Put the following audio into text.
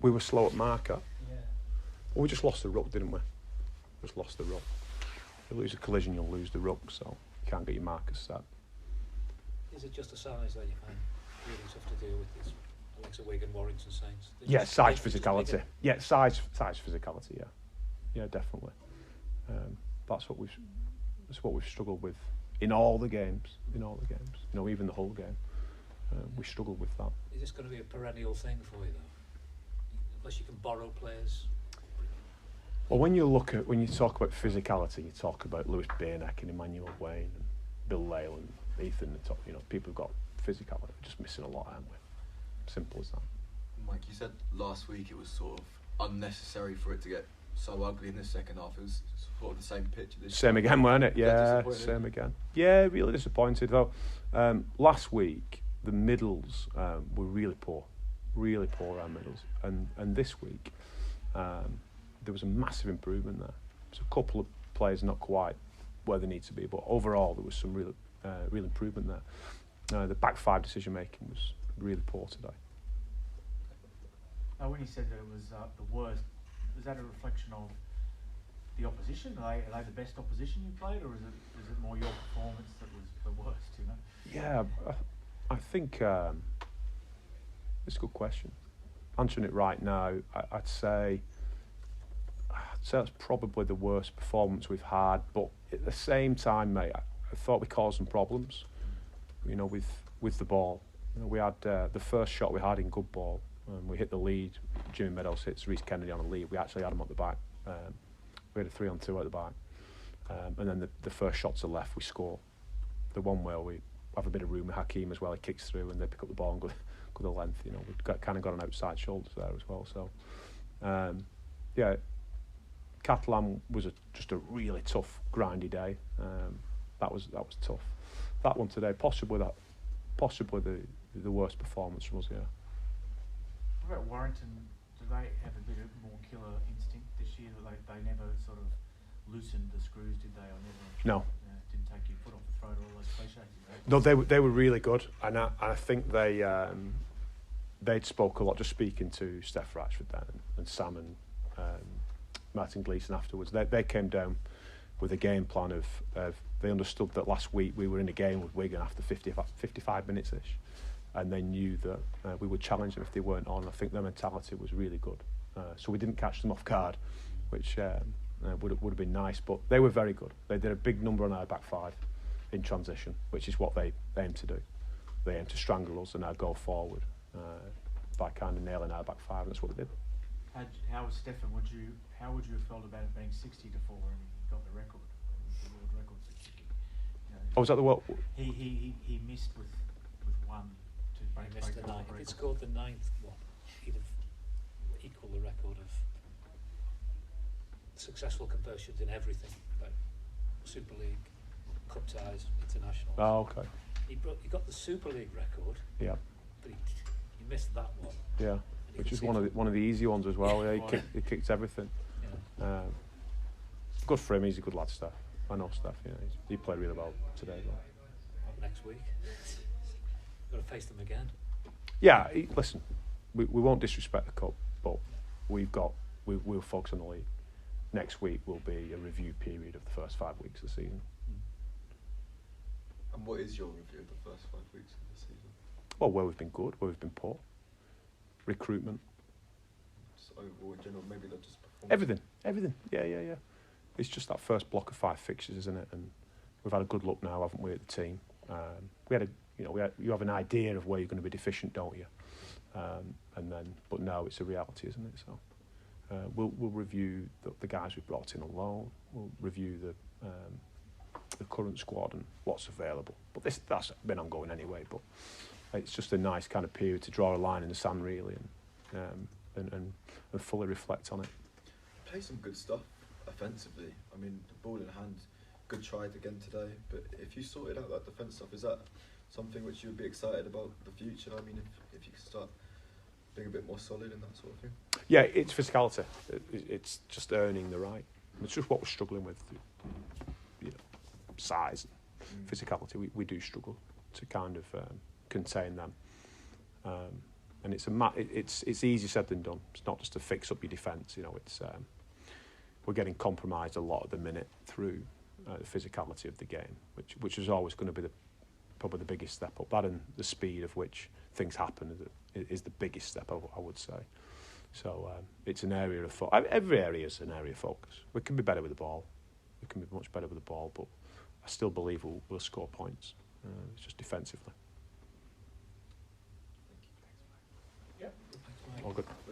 We were slow at marker. Yeah. Well, we just lost the ruck, didn't we? Just lost the ruck. If you lose a collision, you'll lose the ruck, so you can't get your markers set. Is it just a size that you find really tough to deal with? This Alex Wigan, Warrington Saints. Yeah, size physicality. Yeah, size physicality. Yeah, yeah, definitely. That's what we've struggled with in all the games. In all the games, you know, even the whole game, we struggled with that. Is this going to be a perennial thing for you, though? Unless you can borrow players. Well, when you talk about physicality, you talk about Lewis Bairneck and Emmanuel Wayne and Bill Leyland, Ethan, the top. You know, people who've got physicality. We're just missing a lot, aren't we? Simple as that. Mike, you said last week it was sort of unnecessary for it to get so ugly in the second half. It was sort of the same pitch. Same again, weren't it? Yeah, same again. Yeah, really disappointed though. Last week the middles were really poor, our middles, and this week there was a massive improvement there. There's a couple of players not quite where they need to be, but overall there was some real improvement there. The back five decision making was really poor today. When you said that it was the worst, was that a reflection of the opposition? Are they the best opposition you played, or is it more your performance that was the worst? You know. Yeah, I think it's a good question. Answering it right now, I'd say that's probably the worst performance we've had. But at the same time, mate, I thought we caused some problems. You know, with the ball. You know, we had the first shot we had in good ball. We hit the lead. Jimmy Meadows hits Reece Kennedy on a lead. We actually had him at the back. We had a 3-on-2 at the back. And then the first shot to the left, we score. The one where we have a bit of room with Hakeem as well. He kicks through and they pick up the ball and go the length. You know, we've kind of got an outside shoulders there as well. So, yeah, Catalan was just a really tough, grindy day. That was tough. That one today, possibly the worst performance from us. Yeah. What about Warrington? Do they have a bit of more killer instinct this year? They never sort of loosened the screws, did they? Or never? No. Didn't take your foot off the throat, all those cliches. No, they were really good, and I think they'd spoke a lot. Just speaking to Steph Ratchford then and Sam and Martin Gleeson afterwards, they came down with a game plan of they understood that last week we were in a game with Wigan after 55 minutes ish. And they knew that we would challenge them if they weren't on. I think their mentality was really good. So we didn't catch them off guard, which would have been nice. But they were very good. They did a big number on our back five in transition, which is what they aim to do. They aim to strangle us and go forward by kind of nailing our back five, and that's what they did. How was Stefan? How would you have felt about it being 60-4 when he got the record? The world record for kicking. You know, Oh, was that the what? He missed with one. He missed the ninth. If he'd scored the ninth one, he'd have equalled the record of successful conversions in everything, like Super League, Cup ties, international. Oh, okay. He got the Super League record. Yeah. But he missed that one. Yeah, which is one of the easy ones as well. Yeah, he kicked everything. Yeah. Good for him. He's a good lad, Steph. I know Steph. Yeah, he played really well today. Up next week. Got to face them again. Yeah, listen, we won't disrespect the cup, but we'll focus on the league. Next week will be a review period of the first 5 weeks of the season. And what is your review of the first 5 weeks of the season? Well, where we've been good, where we've been poor. Recruitment. Just overall, in general, maybe not just performance. Everything. Yeah. It's just that first block of 5 fixtures, isn't it? And we've had a good look now, haven't we, at the team? You have an idea of where you're going to be deficient, don't you? But now it's a reality, isn't it? So we'll review the guys we've brought in on loan. We'll review the current squad and what's available. But that's been ongoing anyway. But it's just a nice kind of period to draw a line in the sand, really, and fully reflect on it. Play some good stuff offensively. I mean, the ball in hand, good try again today. But if you sorted out that defence stuff, is that something which you would be excited about the future? I mean, if you could start being a bit more solid in that sort of thing. Yeah, it's physicality. It's just earning the right. It's just what we're struggling with. Size, physicality. We do struggle to kind of contain them. and it's easier said than done. It's not just to fix up your defence. You know, it's we're getting compromised a lot at the minute through the physicality of the game, which is always going to be probably the biggest step up. That and the speed of which things happen is the biggest step up, I would say. So it's an area of every area is an area of focus. We can be better with the ball. We can be much better with the ball, but I still believe we'll score points. It's just defensively. Yep. Thanks, Mike. All good.